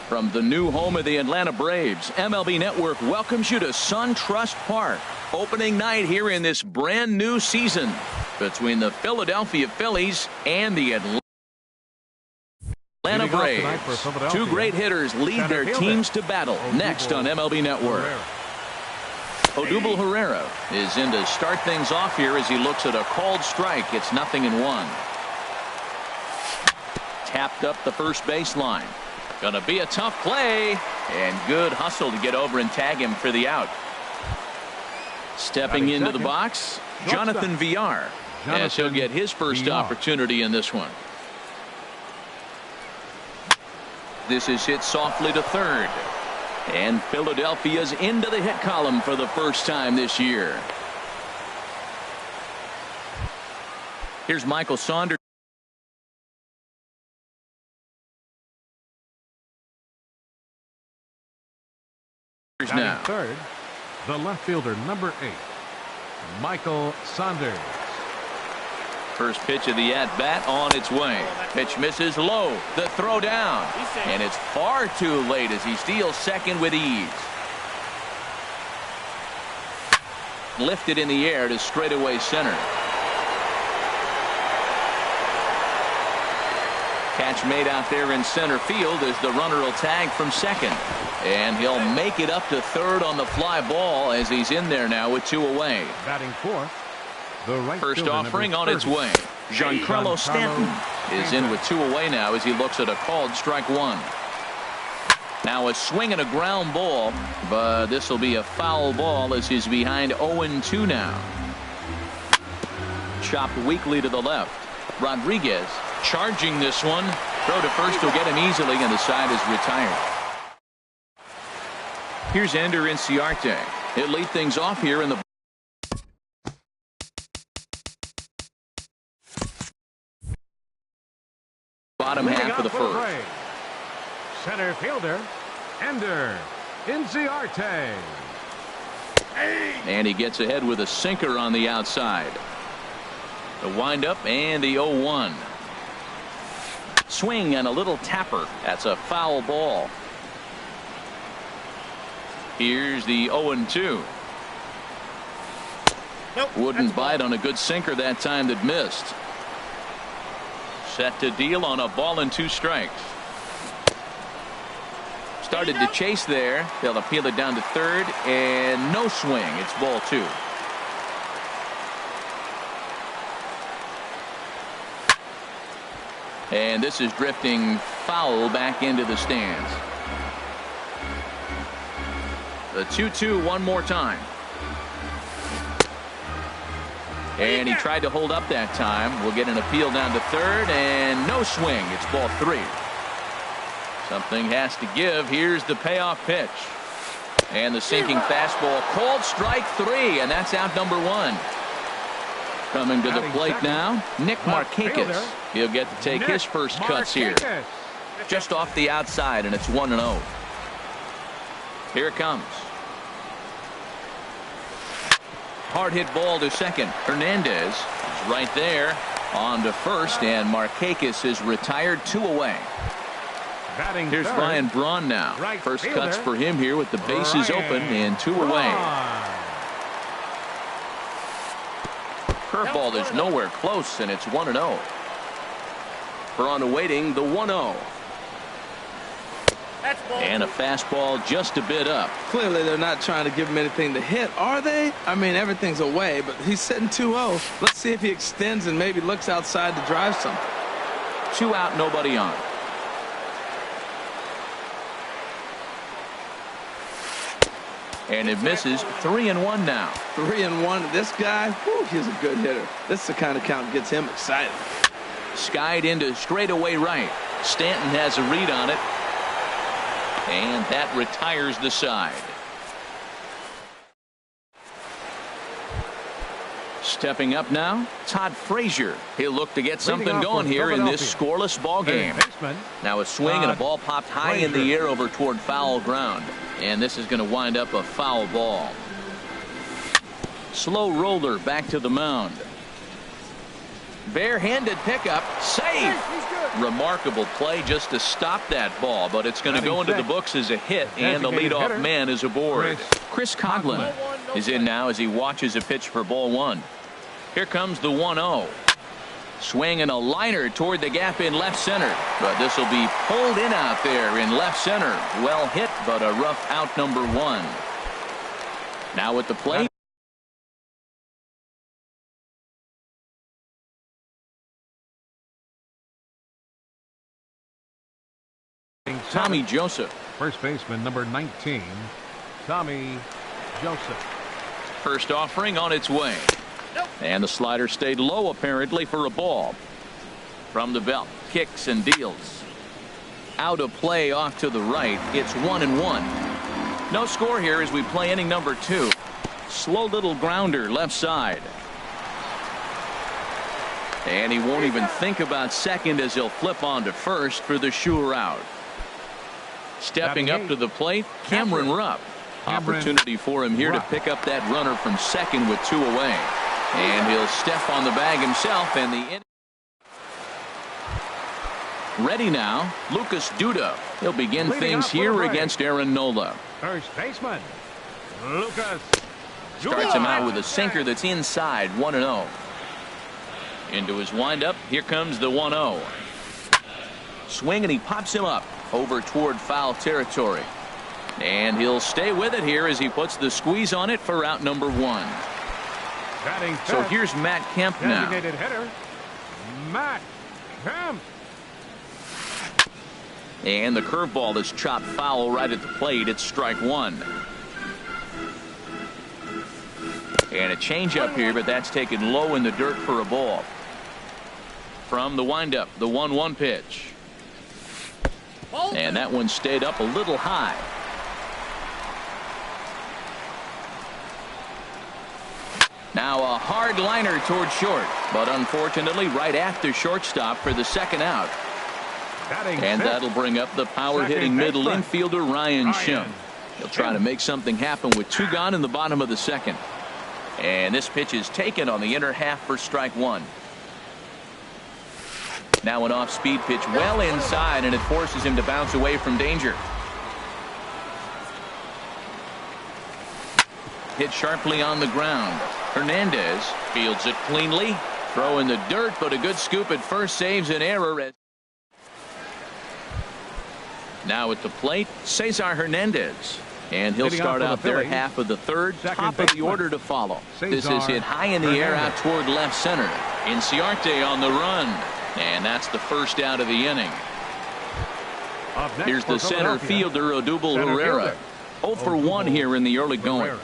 From the new home of the Atlanta Braves, MLB Network welcomes you to SunTrust Park. Opening night here in this brand new season between the Philadelphia Phillies and the Atlanta Braves. Two great hitters lead their teams to battle next on MLB Network. Odubel Herrera is in to start things off here as he looks at a called strike. It's 0-1. Tapped up the first baseline. Gonna be a tough play, and good hustle to get over and tag him for the out. Stepping into the box, Jonathan Villar, as he'll get his first opportunity in this one. This is hit softly to third, and Philadelphia's into the hit column for the first time this year. Here's Michael Saunders. Now third, the left fielder, number 8, Michael Saunders. First pitch of the at-bat on its way. Pitch misses low. The throw down. And it's far too late as he steals second with ease. Lifted in the air to straightaway center. Catch made out there in center field as the runner will tag from second. And he'll make it up to third on the fly ball as he's in there now with 2 away. Batting fourth, the right first fielder, offering on 30. its way. Giancarlo Stanton is in with 2 away now as he looks at a called strike 1. Now a swing and a ground ball, but this will be a foul ball as he's behind 0-2 now. Chopped weakly to the left. Rodriguez charging this one. Throw to first will get him easily, and the side is retired. Here's Ender Inciarte. He'll lead things off here in the bottom half of the first. Center fielder, Ender Inciarte. And he gets ahead with a sinker on the outside. The windup and the 0-1. Swing and a little tapper. That's a foul ball. Here's the 0-2. Nope, wouldn't bite on a good sinker that time that missed. Set to deal on a ball and 2 strikes. Started to chase there. They'll appeal it down to third, and no swing. It's ball 2. And this is drifting foul back into the stands. The 2-2 one more time. And he tried to hold up that time. We'll get an appeal down to third, and no swing. It's ball 3. Something has to give. Here's the payoff pitch. And the sinking fastball. Called strike 3, and that's out number 1. Coming to the plate now, Nick Markakis. He'll get to take his first cuts here. Just off the outside, and it's 1-0. Here it comes. Hard hit ball to second. Hernandez is right there on to first, and Markakis is retired 2 away. Here's Ryan Braun now. First cuts for him here with the bases open and 2 away. Curveball is nowhere close, and it's 1-0. Braun awaiting the 1-0. And a fastball just a bit up. Clearly they're not trying to give him anything to hit, are they? I mean, everything's away, but he's sitting 2-0. Let's see if he extends and maybe looks outside to drive something. 2 out, nobody on. And it misses. 3-1 now. 3-1. This guy, whew, he's a good hitter. This is the kind of count that gets him excited. Skied into straightaway right. Stanton has a read on it. And that retires the side. Stepping up now, Todd Frazier. He'll look to get something going here in this scoreless ball game. Now a swing and a ball popped high in the air over toward foul ground. And this is going to wind up a foul ball. Slow roller back to the mound. Barehanded pickup. Save. Remarkable play just to stop that ball, but it's going to go into the books as a hit, and the leadoff man is aboard. Chris Coughlin is in now as he watches a pitch for ball one. Here comes the 1-0. Swing and a liner toward the gap in left center, but this will be pulled in out there in left center. Well hit, but a rough out, number one. Now at the plate, Tommy Joseph. First baseman number 19, Tommy Joseph. First offering on its way. And the slider stayed low apparently for a ball. From the belt, kicks and deals. Out of play off to the right. It's 1-1. No score here as we play inning number 2. Slow little grounder left side. And he won't even think about second as he'll flip on to first for the sure out. Stepping up to the plate, Cameron Rupp. Opportunity for him here to pick up that runner from second with 2 away. And he'll step on the bag himself, and the inning. Ready now, Lucas Duda. He'll begin things here against Aaron Nola. First baseman, Lucas. Starts him out with a sinker that's inside, 1-0. Into his windup, here comes the 1-0. Swing, and he pops him up over toward foul territory. And he'll stay with it here as he puts the squeeze on it for out number 1. So here's Matt Kemp now. Designated hitter, Matt Kemp. And the curveball is chopped foul right at the plate. It's strike 1. And a changeup here, but that's taken low in the dirt for a ball. From the windup, the 1-1 pitch. And that one stayed up a little high. Now a hard liner toward short, but unfortunately right after shortstop for the second out. And that'll bring up the power-hitting middle infielder Ryan Schimm. He'll try to make something happen with 2 gone in the bottom of the second. And this pitch is taken on the inner half for strike 1. Now an off-speed pitch well inside, and it forces him to bounce away from danger. Hit sharply on the ground. Hernandez fields it cleanly. Throw in the dirt, but a good scoop at first saves an error. Now at the plate, Cesar Hernandez. And he'll start out there half of the third, top of the order to follow. This is hit high in the air out toward left center. Inciarte on the run. And that's the first out of the inning. Here's the center fielder, Odubel Herrera. 0 for 1 here in the early going.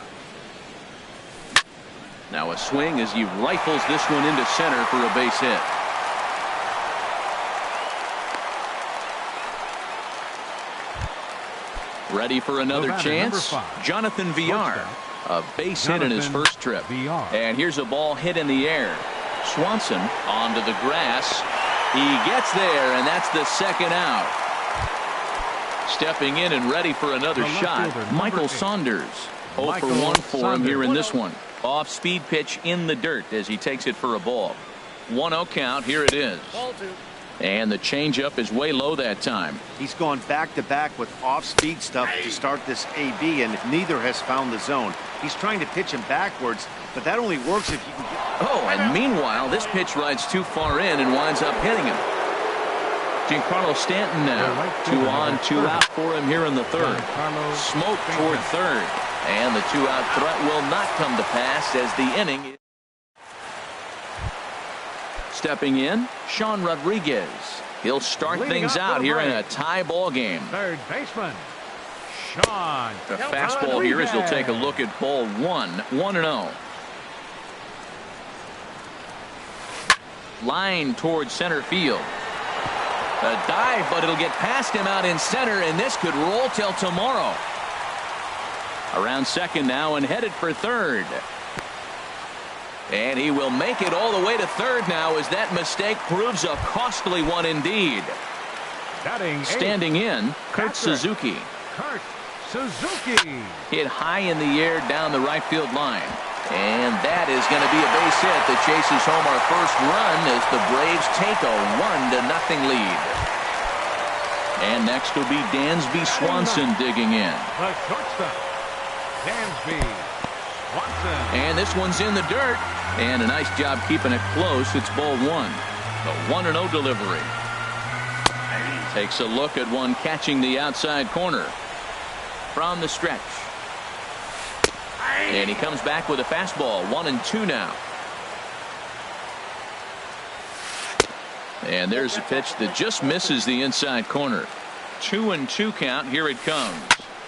Now a swing as he rifles this one into center for a base hit. Ready for another chance? Jonathan Villar. A base hit in his first trip. And here's a ball hit in the air. Swanson onto the grass. He gets there, and that's the second out. Stepping in and ready for another shot, Michael Saunders. 0 for 1 for him here in this one. Off-speed pitch in the dirt as he takes it for a ball. 1-0 count. Here it is. And the changeup is way low that time. He's gone back-to-back with off-speed stuff to start this AB, and neither has found the zone. He's trying to pitch him backwards, but that only works if you can get... Oh, and meanwhile, this pitch rides too far in and winds up hitting him. Giancarlo Stanton now. 2 on, 2 out for him here in the third. Smoke toward third. And the 2-out threat will not come to pass as the inning is... Stepping in, Sean Rodriguez. He'll start things out here in a tie ball game. Third baseman, Sean. The fastball here as he'll take a look at ball 1. 1-0. Line towards center field. A dive, but it'll get past him out in center, and this could roll till tomorrow. Around second now and headed for third. And he will make it all the way to third now as that mistake proves a costly one indeed. Standing in, Kurt Suzuki. Kurt Suzuki. Hit high in the air down the right field line. And that is going to be a base hit that chases home our first run as the Braves take a 1-0 lead. And next will be Dansby Swanson digging in. The shortstop, Dansby Swanson. And this one's in the dirt. And a nice job keeping it close. It's ball one. The 1-0 delivery. Takes a look at one catching the outside corner from the stretch. And he comes back with a fastball. 1-2 now. And there's a pitch that just misses the inside corner. 2-2 count. Here it comes.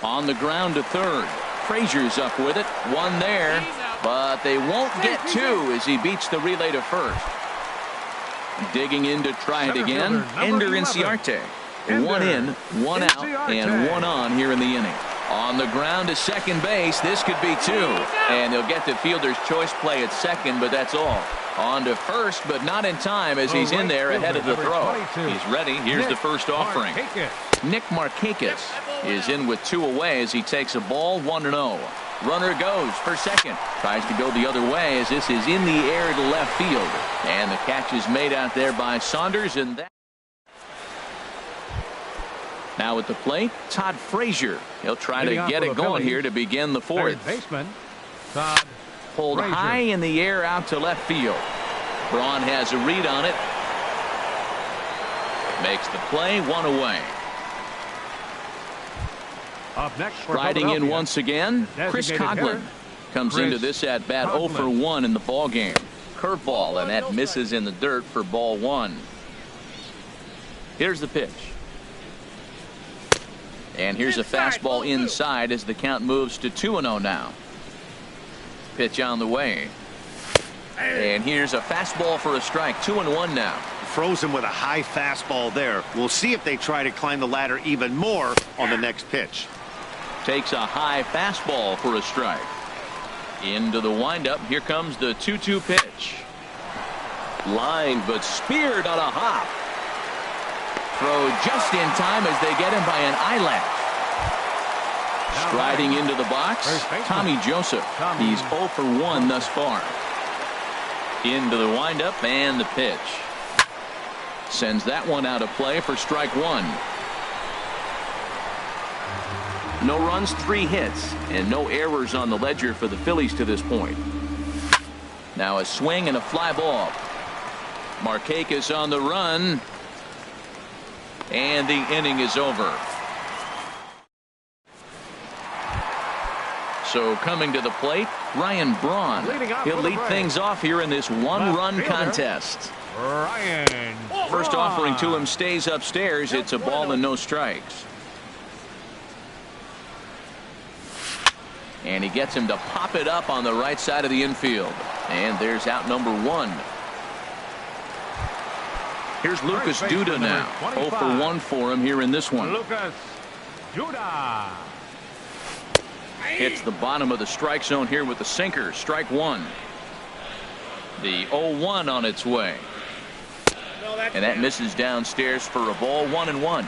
On the ground to third. Frazier's up with it. One there. But they won't get two as he beats the relay to first. Digging in to try it again. Ender Inciarte. One in, one out, and one on here in the inning. On the ground to second base. This could be two. And they'll get the fielder's choice play at second, but that's all. On to first, but not in time as he's in there ahead of the throw. He's ready. Here's the first offering. Nick Markakis is in with two away as he takes a ball. 1-0. Runner goes for second. Tries to go the other way as this is in the air to left field. And the catch is made out there by Saunders. And that. Now at the plate, Todd Frazier. He'll try to get it going here to begin the fourth. Third baseman, Todd Pulled Frazier. high in the air out to left field. Braun has a read on it. Makes the play, one away. Up next for Riding in once again, the Chris designated Coughlin hitter, comes Chris into this at bat 0 for 1 in the ball game. Curveball, and that misses in the dirt for ball one. Here's the pitch. And here's a fastball inside as the count moves to 2-0 now. Pitch on the way. And here's a fastball for a strike. 2-1 now. Frozen with a high fastball there. We'll see if they try to climb the ladder even more on the next pitch. Takes a high fastball for a strike. Into the windup. Here comes the 2-2 pitch. Line, but speared on a hop. Throw just in time as they get him by an eyelash. Striding into the box, Tommy Joseph. He's 0 for 1 thus far. Into the windup and the pitch. Sends that one out of play for strike one. No runs, 3 hits, and no errors on the ledger for the Phillies to this point. Now a swing and a fly ball. Markakis on the run. And the inning is over. So coming to the plate, Ryan Braun. He'll lead things off here in this one-run contest. Ryan First Braun. offering to him stays upstairs. It's a ball and no strikes. And he gets him to pop it up on the right side of the infield. And there's out number 1. Here's Lucas Duda now. 0 for 1 for him here in this one. Lucas Duda. Hits the bottom of the strike zone here with the sinker. Strike one. The 0-1 on its way. And that misses downstairs for a ball. 1-1.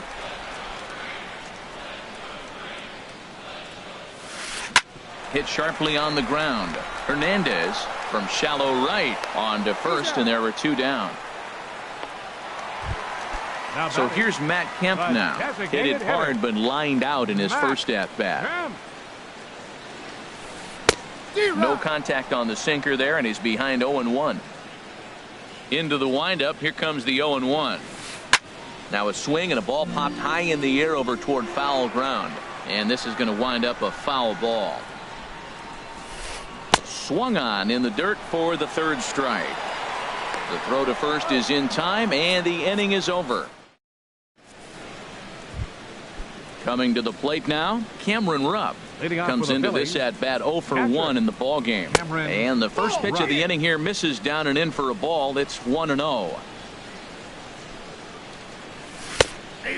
Hit sharply on the ground. Hernandez from shallow right on to first, and there were 2 down. So here's Matt Kemp now. Hit it hard but lined out in his first at bat. No contact on the sinker there, and he's behind 0-1. Into the windup. Here comes the 0-1. Now a swing and a ball popped high in the air over toward foul ground. And this is going to wind up a foul ball. Swung on in the dirt for the 3rd strike. The throw to first is in time, and the inning is over. Coming to the plate now, Cameron Rupp comes into this at bat 0 for 1 in the ball game. And the first pitch of the inning here misses down and in for a ball. It's 1-0.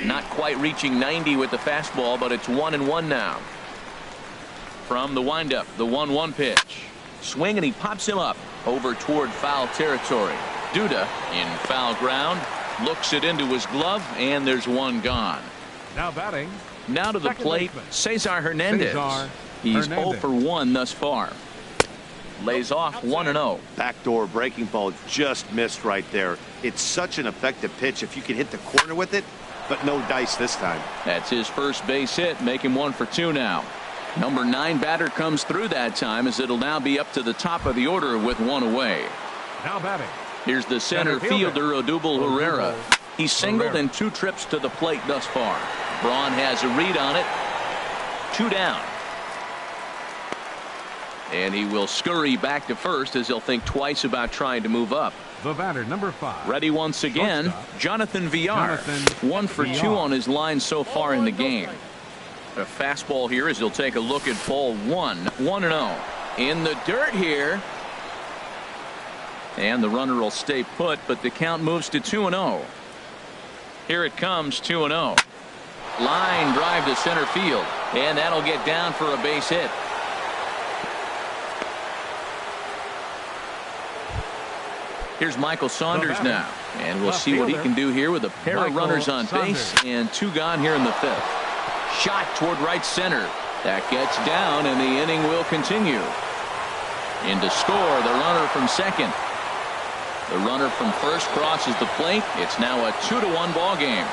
Not quite reaching 90 with the fastball, but it's 1-1 now. From the windup, the 1-1 pitch. Swing, and he pops him up over toward foul territory. Duda in foul ground, looks it into his glove, and there's one gone. Now batting. Now to the plate, Cesar Hernandez. He's 0 for 1 thus far. lays off 1-0. Backdoor breaking ball just missed right there. It's such an effective pitch if you can hit the corner with it, but no dice this time. That's his first base hit, making 1 for 2 now. Number 9 batter comes through that time, as it'll now be up to the top of the order with 1 away. Now batting. Here's the center fielder, Odubel Herrera. He's singled in 2 trips to the plate thus far. Braun has a read on it. 2 down. And he will scurry back to first, as he'll think twice about trying to move up. The batter, number 5. Ready once again, Shortstop, Jonathan Villar. 1 for 2 on his line so far in the game. A fastball here as he'll take a look at ball 1. 1-0. In the dirt here. And the runner will stay put, but the count moves to 2-0. Here it comes, 2-0. Line drive to center field, and that'll get down for a base hit. Here's Michael Saunders now, and we'll see what he can do here with a pair of runners on base and 2 gone here in the 5th. Shot toward right center. That gets down, and the inning will continue. In to score, the runner from second. The runner from first crosses the plate. It's now a 2-1 ball game.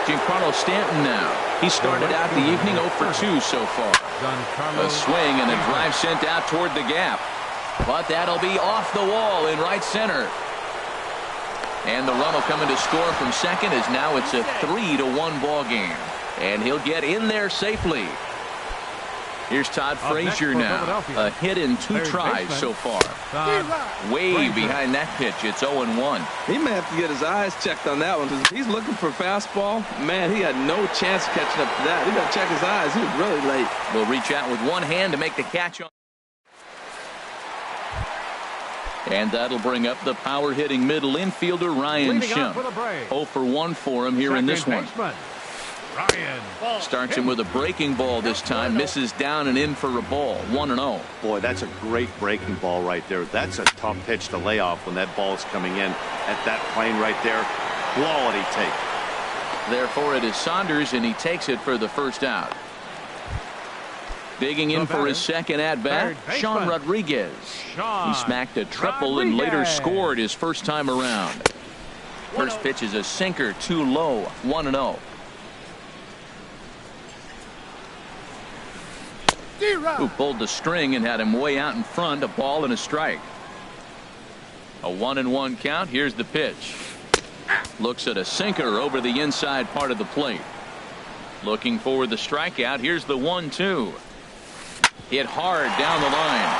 Giancarlo Stanton now. He started out the evening 0 for 2 so far. A swing and a drive sent out toward the gap. But that'll be off the wall in right center. And the run will come in to score from second, as now it's a 3-1 ball game. And he'll get in there safely. Here's Todd Frazier now. A hit in 2 tries so far. Way behind that pitch. It's 0-1. He may have to get his eyes checked on that one, because if he's looking for fastball, man, he had no chance of catching up to that. He got to check his eyes. He was really late. Will reach out with one hand to make the catch on. And that'll bring up the power-hitting middle infielder, Ryan Schimpf. 0 for 1 for him here in this one. Starts him with a breaking ball this time. Misses down and in for a ball. 1-0. Boy, that's a great breaking ball right there. That's a tough pitch to lay off when that ball is coming in at that plane right there. Quality take. Therefore, it is Saunders, and he takes it for the first out. Digging in for his second at-bat, Sean Rodriguez. He smacked a triple and later scored his first time around. First pitch is a sinker, too low. 1-0. Who pulled the string and had him way out in front. A ball and a strike. A 1-1 count. Here's the pitch. Looks at a sinker over the inside part of the plate. Looking for the strikeout. Here's the 1-2. Hit hard down the line.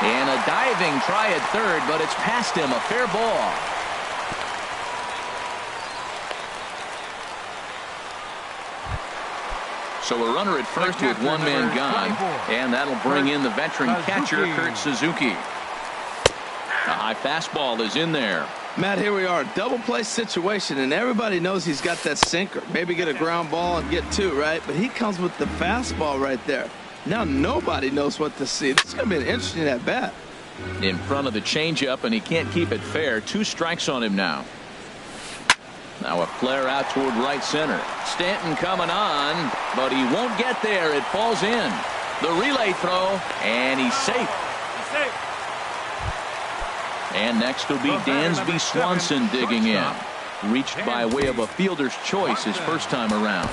And a diving try at third, but it's past him. A fair ball. So a runner at first with 1 man gone. And that'll bring in the veteran catcher, Kurt Suzuki. A high fastball is in there. Matt, here we are, double play situation, and everybody knows he's got that sinker. Maybe get a ground ball and get 2, right? But he comes with the fastball right there. Now nobody knows what to see. This is going to be an interesting at bat. In front of the changeup, and he can't keep it fair. 2 strikes on him now. Now a flare out toward right center. Stanton coming on, but he won't get there. It falls in. The relay throw, and he's safe. And next will be Dansby Swanson digging in. Reached by way of a fielder's choice his first time around.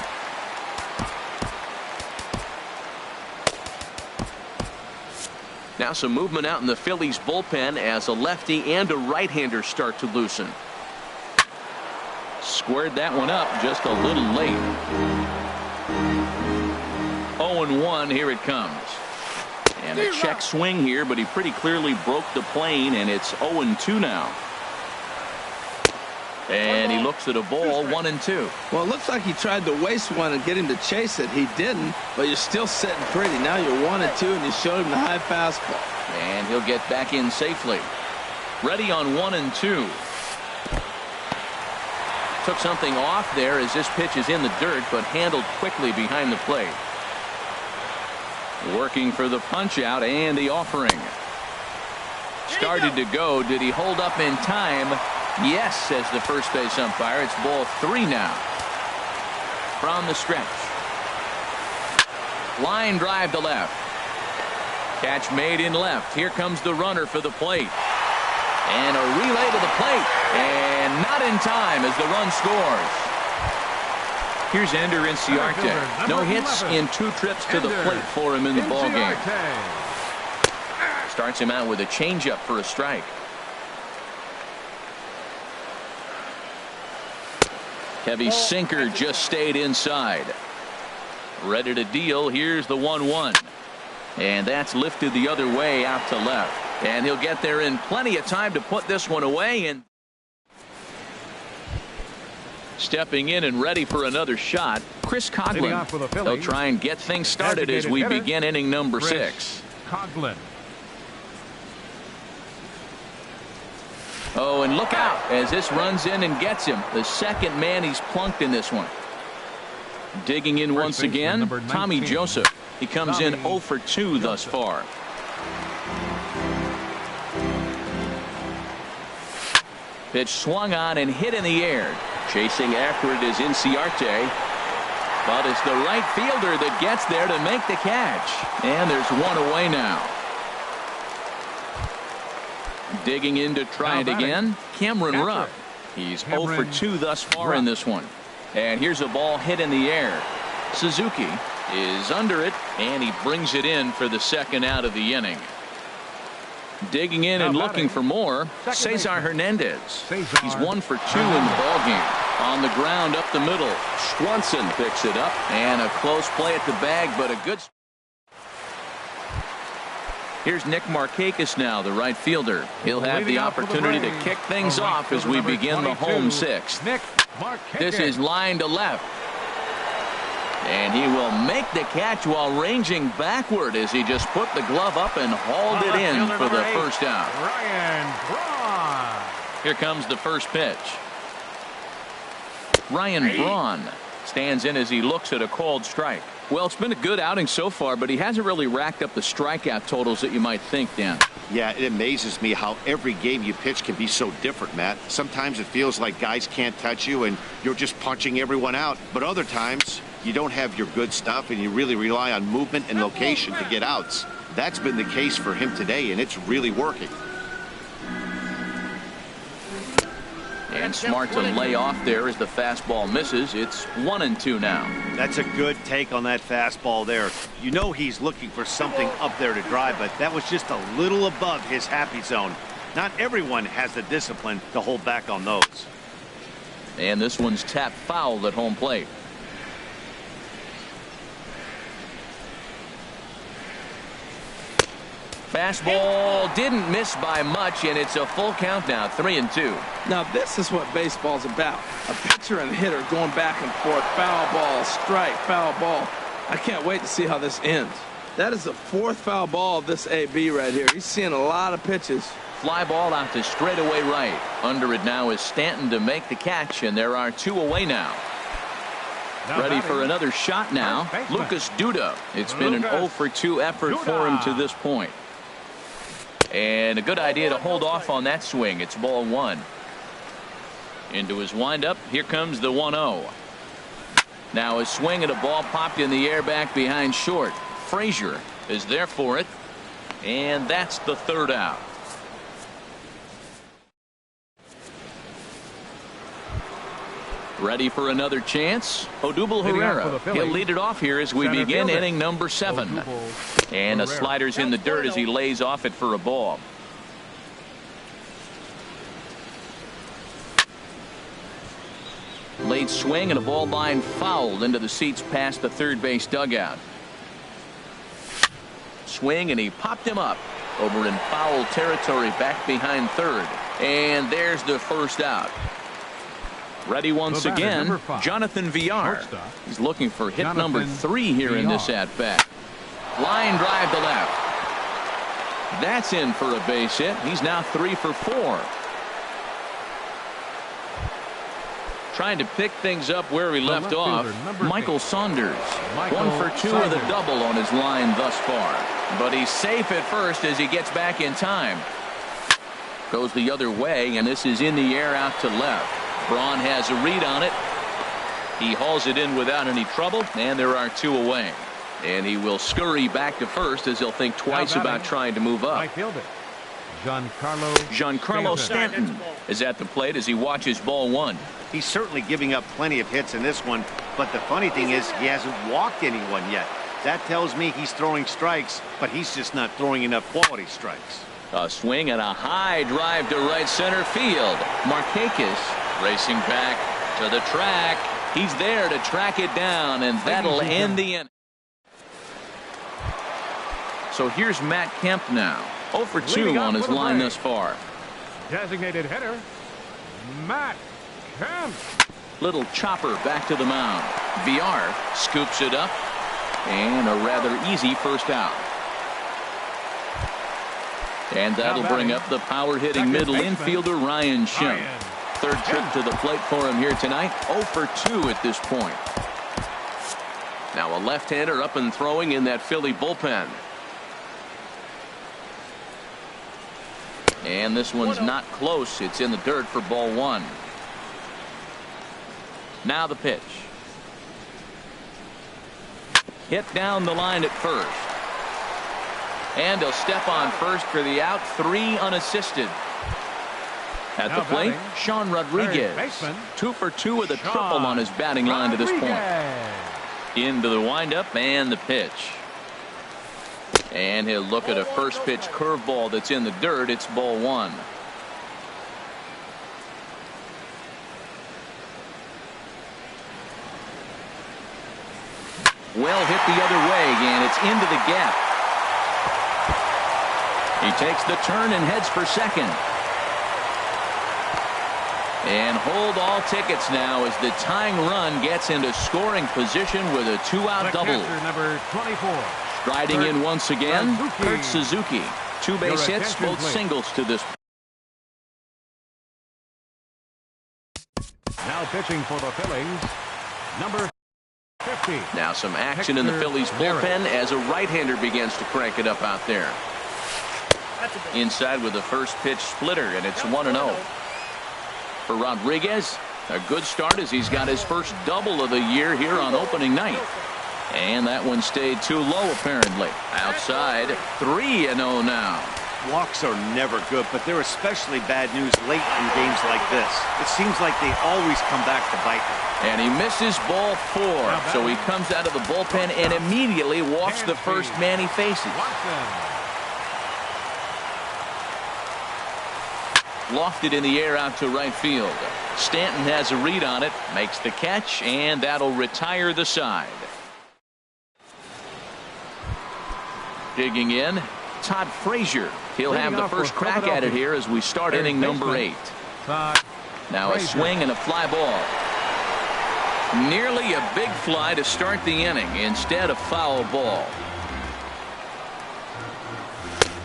Now some movement out in the Phillies bullpen as a lefty and a right-hander start to loosen. Squared that one up just a little late. 0-1, here it comes. And a check swing here, but he pretty clearly broke the plane, and it's 0-2 now. And he looks at a ball, 1-2. Well, it looks like he tried to waste one and get him to chase it. He didn't, but you're still sitting pretty. Now you're 1-2, and you showed him the high fastball. And he'll get back in safely. Ready on 1-2. Took something off there as this pitch is in the dirt, but handled quickly behind the plate. Working for the punch out and the offering. Started to go. Did he hold up in time? Yes, says the first base umpire. It's ball 3 now. From the stretch. Line drive to left. Catch made in left. Here comes the runner for the plate. And a relay to the plate. And not in time as the run scores. Here's Ender Inciarte. No hits in 2 trips to the plate for him in the ballgame. Starts him out with a changeup for a strike. Heavy sinker just stayed inside. Ready to deal. Here's the 1-1. And that's lifted the other way out to left. And he'll get there in plenty of time to put this one away. And stepping in and ready for another shot, Chris Coughlin. They'll try and get things started as we begin inning number 6. Coughlin. Oh, and look out as this runs in and gets him. The second man he's plunked in this one. Digging in once again, Tommy Joseph. He comes in 0 for 2 thus far. Pitch swung on and hit in the air. Chasing after it is Inciarte. But it's the right fielder that gets there to make the catch. And there's one away now. Digging in to try it again, Cameron Rupp. He's 0 for 2 thus far in this one. And here's a ball hit in the air. Suzuki is under it, and he brings it in for the second out of the inning. Digging in and looking for more, Cesar Hernandez. He's 1 for 2 in the ballgame. On the ground up the middle, Swanson picks it up, and a close play at the bag, but a good. Here's Nick Markakis now, the right fielder. He'll have the opportunity to kick things off as we begin the home 6th. This is line to left. And he will make the catch while ranging backward as he just put the glove up and hauled it in for the first out. Ryan Braun. Here comes the first pitch. Ryan Braun stands in as he looks at a called strike. Well, it's been a good outing so far, but he hasn't really racked up the strikeout totals that you might think, Dan. Yeah, it amazes me how every game you pitch can be so different, Matt. Sometimes it feels like guys can't touch you and you're just punching everyone out. But other times you don't have your good stuff and you really rely on movement and location to get outs. That's been the case for him today, and it's really working. And smart to lay off there as the fastball misses. It's 1-2 now. That's a good take on that fastball there. You know he's looking for something up there to drive, but that was just a little above his happy zone. Not everyone has the discipline to hold back on those. And this one's tapped foul at home plate. Fastball didn't miss by much, and it's a full count now, 3-2. Now this is what baseball's about. A pitcher and hitter going back and forth. Foul ball, strike, foul ball. I can't wait to see how this ends. That is the 4th foul ball of this AB right here. He's seeing a lot of pitches. Fly ball out to straightaway right. Under it now is Stanton to make the catch, and there are 2 away now. Ready for another shot now, Lucas Duda. It's been an 0 for 2 effort for him to this point. And a good idea to hold off on that swing. It's ball 1. Into his windup. Here comes the 1-0. Now a swing at a ball popped in the air back behind short. Frazier is there for it. And that's the 3rd out. Ready for another chance. Odubel Herrera. He'll lead it off here as we begin inning number 7. And a slider's in the dirt as he lays off it for a ball. Late swing and a ball line fouled into the seats past the third base dugout. Swing and he popped him up over in foul territory back behind third. And there's the first out. Ready once again, Jonathan Villar. He's looking for hit number 3 here in this at-bat. Line drive to left. That's in for a base hit. He's now 3 for 4. Trying to pick things up where he left off. Michael Saunders. 1 for 2 with a double on his line thus far. But he's safe at first as he gets back in time. Goes the other way, and this is in the air out to left. Braun has a read on it. He hauls it in without any trouble, and there are 2 away. And he will scurry back to first as he'll think twice about trying to move up. Right fielder, Giancarlo Stanton is at the plate as he watches ball one. He's certainly giving up plenty of hits in this one, but the funny thing is he hasn't walked anyone yet. That tells me he's throwing strikes, but he's just not throwing enough quality strikes. A swing and a high drive to right center field. Markakis racing back to the track. He's there to track it down, and that'll end the inning. So here's Matt Kemp now. 0 for 2 on his line thus far. Designated hitter, Matt Kemp. Little chopper back to the mound. VR scoops it up, and a rather easy first out. And that'll bring up the power-hitting middle infielder Ryan Schimpf. Third trip to the plate for him here tonight. 0 for 2 at this point. Now a left-hander up and throwing in that Philly bullpen. And this one's not close. It's in the dirt for ball one. Now the pitch. Hit down the line at first. And he'll step on first for the out. 3 unassisted. At the plate, Sean Rodriguez. 2 for 2 with a triple on his batting line to this point. Into the windup and the pitch. And he'll look at a first pitch curveball that's in the dirt. It's ball one. Well hit the other way, and it's into the gap. He takes the turn and heads for second. And hold all tickets now as the tying run gets into scoring position with a 2-out double. Number 24. Striding in once again, Kurt Suzuki. 2 base hits, both singles to this. Now pitching for the Phillies, number 50. Now some action in the Phillies bullpen as a right-hander begins to crank it up out there. Inside with the first pitch splitter, and it's 1-0. For Rodriguez, a good start as he's got his first double of the year here on opening night. And that one stayed too low, apparently. Outside, 3-0 now. Walks are never good, but they're especially bad news late in games like this. It seems like they always come back to bite them. And he misses ball 4, so he comes out of the bullpen and immediately walks the first man he faces. Lofted in the air out to right field. Stanton has a read on it, makes the catch, and that'll retire the side. Digging in, Todd Frazier. He'll have the first crack at it here as we start inning number 8. Now a swing and a fly ball. Nearly a big fly to start the inning. Instead, a foul ball.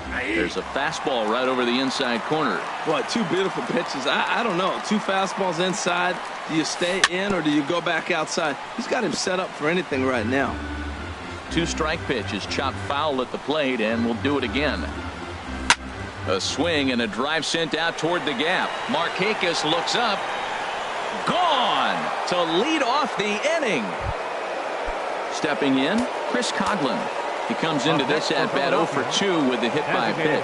There's a fastball right over the inside corner. Boy, 2 beautiful pitches. I don't know. 2 fastballs inside. Do you stay in or do you go back outside? He's got him set up for anything right now. 2 strike pitches chopped foul at the plate, and we'll do it again. A swing and a drive sent out toward the gap. Markakis looks up. Gone to lead off the inning. Stepping in, Chris Coghlan. He comes into this at-bat 0 for 2 with the hit by pitch.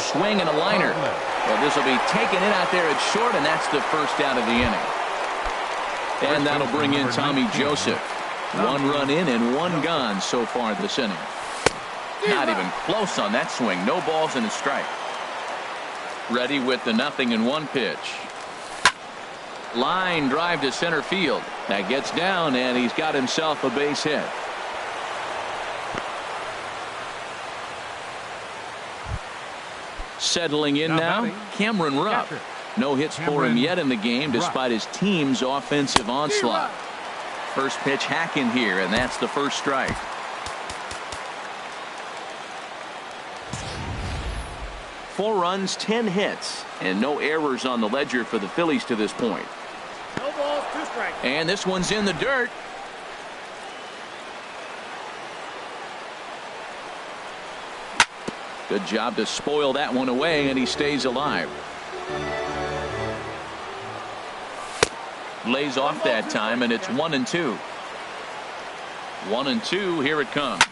Swing and a liner. Well, this will be taken in out there at short, and that's the first out of the inning. And that'll bring in Tommy Joseph. 1 run in and 1 gone so far this inning. Not even close on that swing. No balls and a strike. Ready with the 0-1 pitch. Line drive to center field. That gets down, and he's got himself a base hit. Settling in now, Cameron Rupp. No hits for him yet in the game despite his team's offensive onslaught. First pitch hacking here, and that's the first strike. Four runs, 10 hits, and no errors on the ledger for the Phillies to this point. No balls, 2 strikes. And this one's in the dirt. Good job to spoil that one away, and he stays alive. Lays off that time, and it's 1-2. 1-2. Here it comes.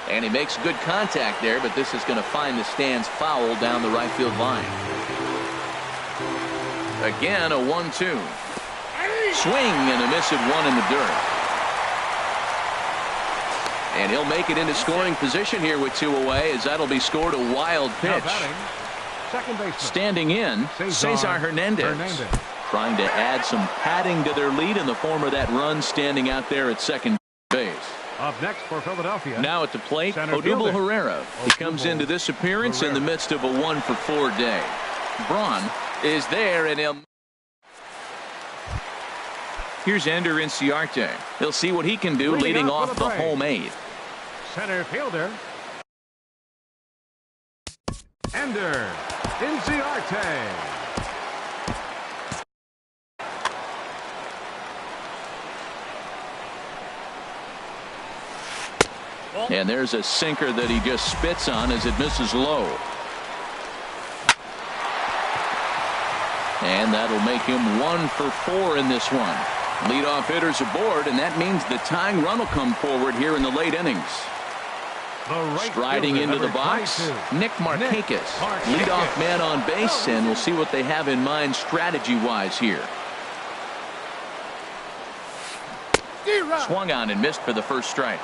And he makes good contact there, but this is going to find the stands foul down the right field line. Again, a 1-2. Swing and a miss at one in the dirt. And he'll make it into scoring position here with 2 away, as that'll be scored a wild pitch. Second baseman. Standing in, Cesar Hernandez. Trying to add some padding to their lead in the form of that run standing out there at second base. Up next for Philadelphia. Now at the plate, Center Odubel fielder. Herrera. He comes into this appearance in the midst of a 1-for-4 day. Braun is there, and here's Ender Inciarte. He'll see what he can do leading off the home 8th. Center fielder. Ender Inciarte. And there's a sinker that he just spits on as it misses low. And that'll make him 1-for-4 in this one. Leadoff hitters aboard, and that means the tying run will come forward here in the late innings. Striding into the box, Nick Markakis, leadoff man on base, and we'll see what they have in mind strategy-wise here. Swung on and missed for the first strike.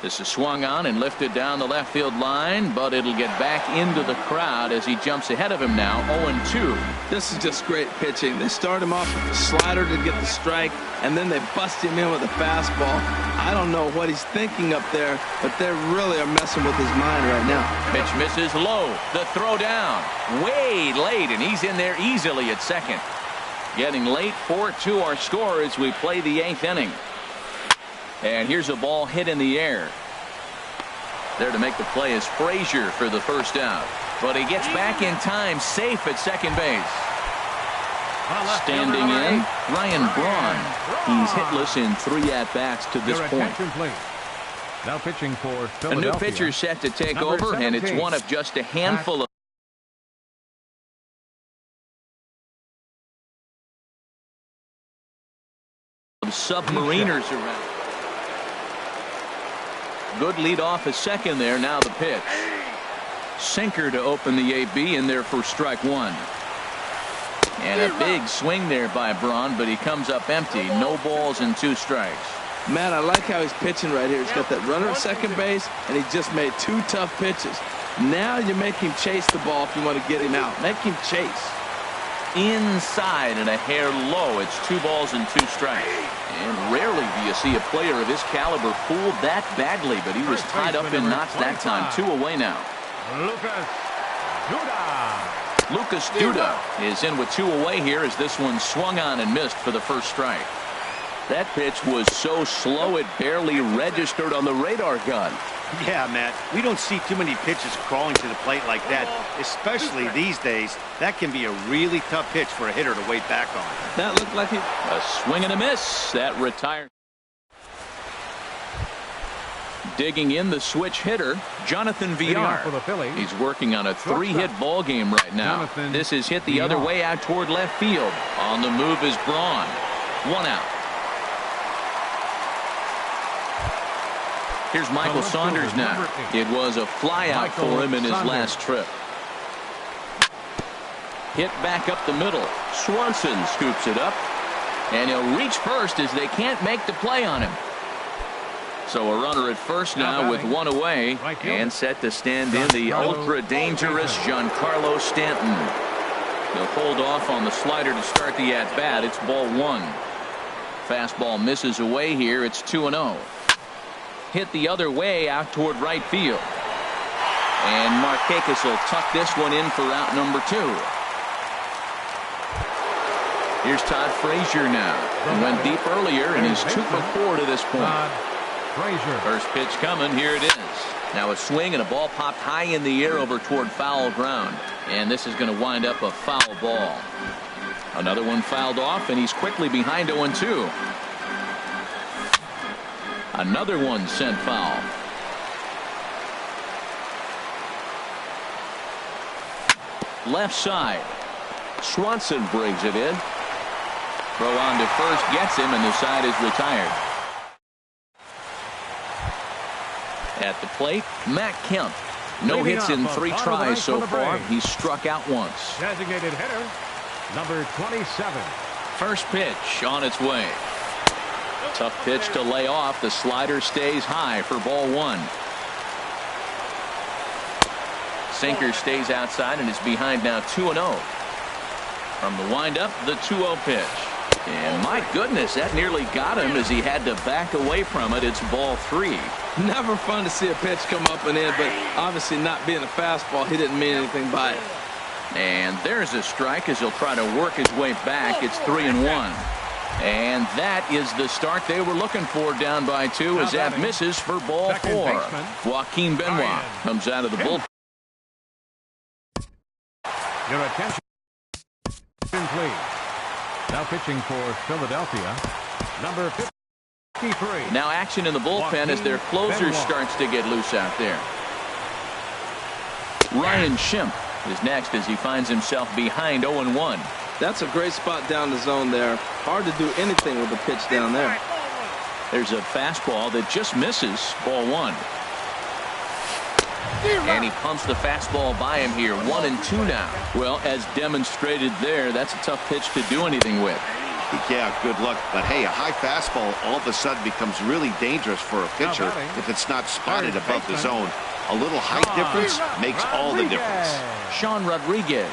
This is swung on and lifted down the left field line, but it'll get back into the crowd as he jumps ahead of him now, 0-2. This is just great pitching. They start him off with the slider to get the strike, and then they bust him in with a fastball. I don't know what he's thinking up there, but they really are messing with his mind right now. Pitch misses low. The throw down. Way late, and he's in there easily at second. Getting late, 4-2 our score as we play the 8th inning. And here's a ball hit in the air. There to make the play is Frazier for the first out. But he gets back in time, safe at second base. Standing in, Ryan Braun. He's hitless in 3 at-bats to this point. Now pitching for A Philadelphia. new pitcher set to take Number over, and it's 17. one of just a handful of submariners around. Good lead off a second there. Now the pitch. Sinker to open the AB in there for strike 1. And a big swing there by Braun, but he comes up empty. No balls and 2 strikes. Man, I like how he's pitching right here. He's got that runner at second base, and he just made 2 tough pitches. Now you make him chase the ball if you want to get him out. Make him chase. Inside and a hair low. It's 2 balls and 2 strikes. And rarely do you see a player of his caliber fooled that badly, but he was tied up in knots that time. 2 away now. Lucas Duda is in with 2 away here as this one swung on and missed for the first strike. That pitch was so slow it barely registered on the radar gun. Yeah, Matt, we don't see too many pitches crawling to the plate like that, especially these days. That can be a really tough pitch for a hitter to wait back on. That looked like it. A swing and a miss. That retired. Digging in the switch hitter, Jonathan Villar. He's working on a 3-hit ball game right now. This is hit the other way out toward left field. On the move is Braun. 1 out. Here's Michael Saunders now. It was a flyout for him in his last trip. Hit back up the middle. Swanson scoops it up. And he'll reach first as they can't make the play on him. So a runner at first now with 1 away. And set to stand in the ultra-dangerous Giancarlo Stanton. He'll hold off on the slider to start the at-bat. It's ball 1. Fastball misses away here. It's 2-0. Hit the other way out toward right field. And Markakis will tuck this one in for out number 2. Here's Todd Frazier now. He went deep earlier, and he's 2 for 4 to this point. First pitch coming. Here it is. Now a swing and a ball popped high in the air over toward foul ground. And this is going to wind up a foul ball. Another one fouled off, and he's quickly behind 0-2. Another one sent foul. Left side. Swanson brings it in. Throw on to first gets him, and the side is retired. At the plate, Matt Kemp. No hits in 3 tries so far. He's struck out once. Designated hitter, number 27. First pitch on its way. Tough pitch to lay off. The slider stays high for ball 1. Sinker stays outside and is behind now 2-0. From the windup, the 2-0 pitch. And my goodness, that nearly got him as he had to back away from it. It's ball 3. Never fun to see a pitch come up and in, but obviously not being a fastball, he didn't mean anything by it. And there's a strike as he'll try to work his way back. It's 3-1. And that is the start they were looking for, down by 2, as that misses for ball 4. Joaquin Benoit comes out of the bullpen. Your attention, please. Now pitching for Philadelphia, number 53. Now action in the bullpen as their closer starts to get loose out there. Ryan Schimpf is next as he finds himself behind 0-1. That's a great spot down the zone there. Hard to do anything with the pitch down there. There's a fastball that just misses, ball 1. And he pumps the fastball by him here. 1-2 now. Well, as demonstrated there, that's a tough pitch to do anything with. Yeah, good luck. But hey, a high fastball all of a sudden becomes really dangerous for a pitcher if it's not spotted above the zone. A little height difference makes all the difference. Sean Rodriguez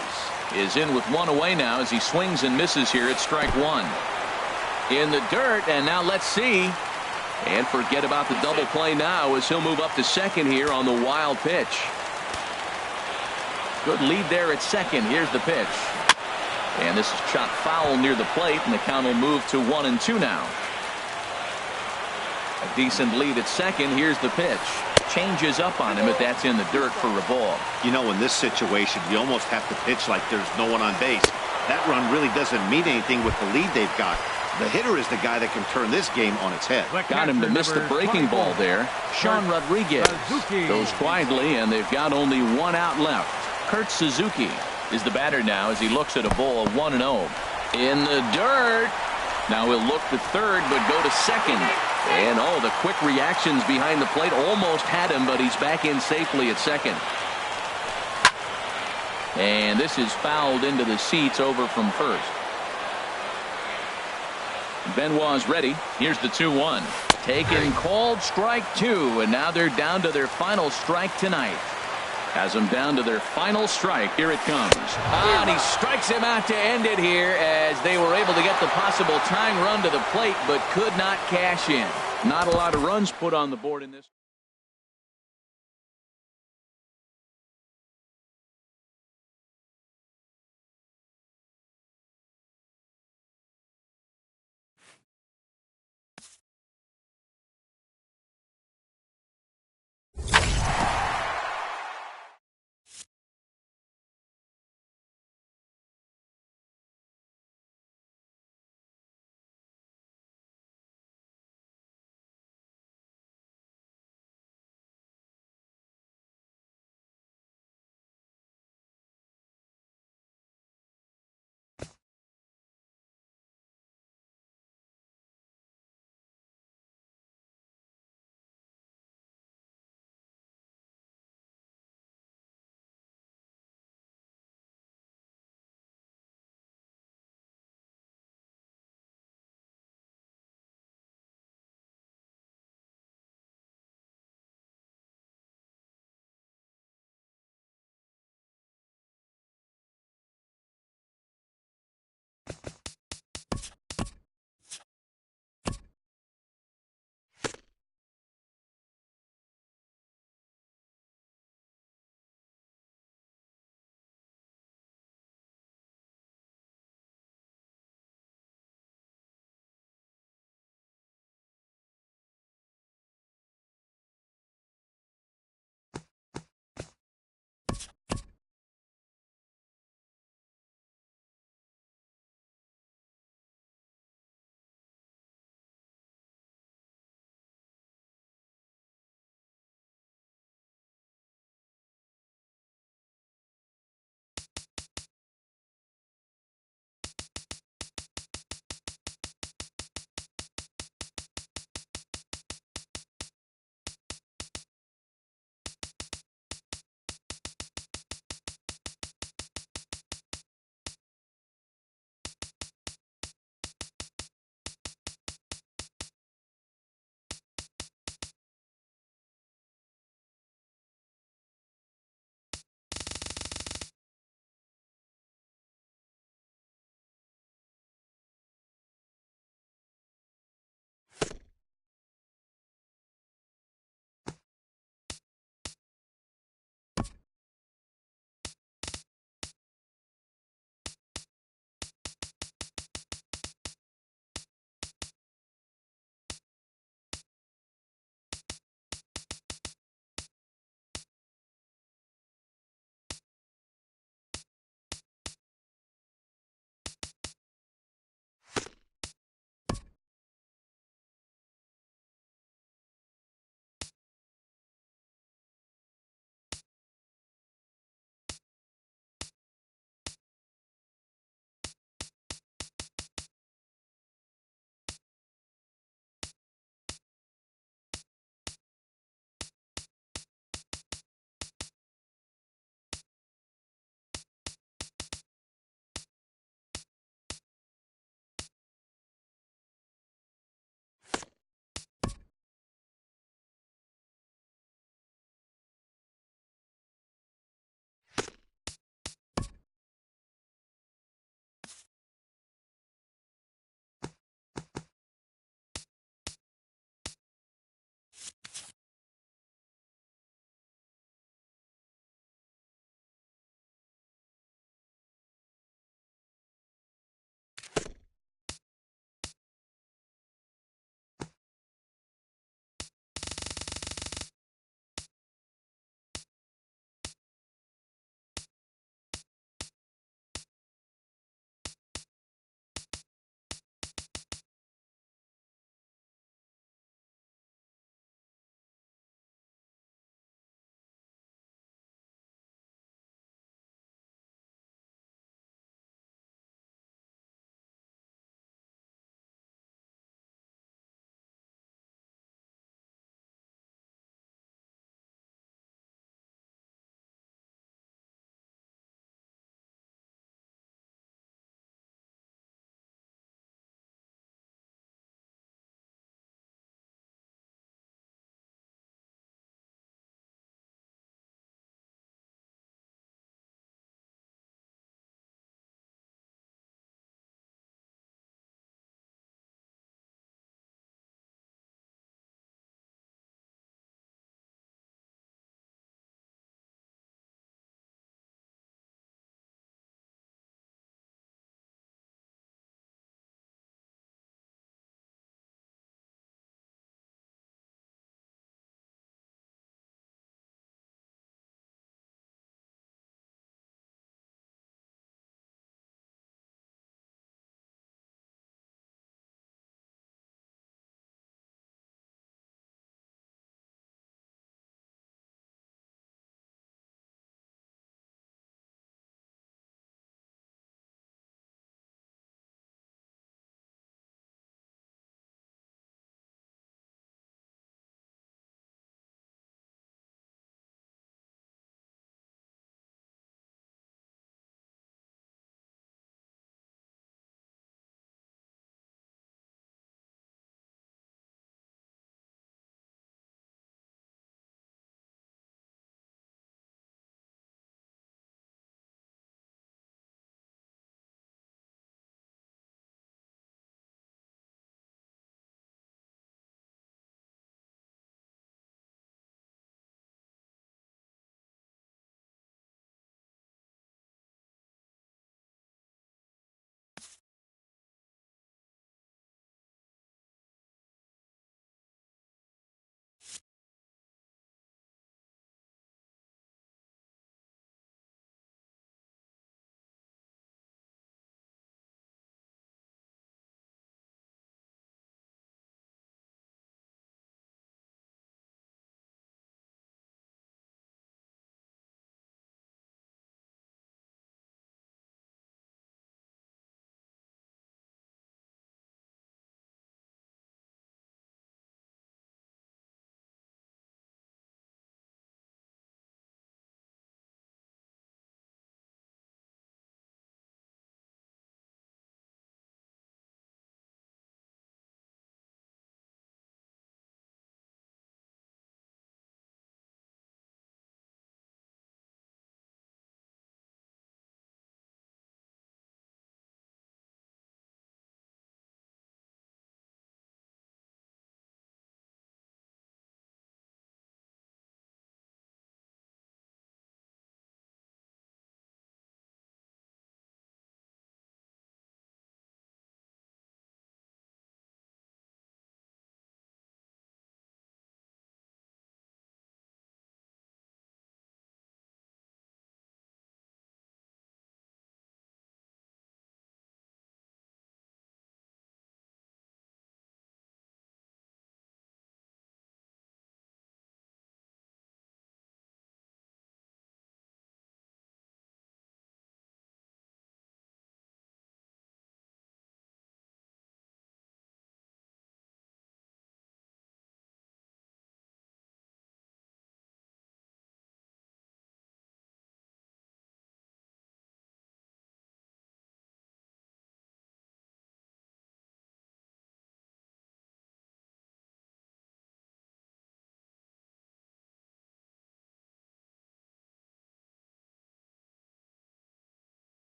is in with 1 away now as he swings and misses here at strike 1. In the dirt, and now let's see. And forget about the double play now as he'll move up to second here on the wild pitch. Good lead there at second. Here's the pitch. And this is chopped foul near the plate, and the count will move to 1-2 now. A decent lead at second. Here's the pitch. Changes up on him, but that's in the dirt for a ball. You know, in this situation, you almost have to pitch like there's no one on base. That run really doesn't mean anything with the lead they've got. The hitter is the guy that can turn this game on its head. Got him to miss the breaking ball there. Sean Rodriguez goes quietly, and they've got only 1 out left. Kurt Suzuki is the batter now as he looks at a ball of 1-0. In the dirt. Now he'll look to third, but go to second. And oh, the quick reactions behind the plate almost had him, but he's back in safely at second. And this is fouled into the seats over from first. Benoit's ready. Here's the 2-1. Taken, called, strike 2, and now they're down to their final strike tonight. Has them down to their final strike. Here it comes. And he strikes him out to end it here as they were able to get the possible tying run to the plate, but could not cash in. Not a lot of runs put on the board in this.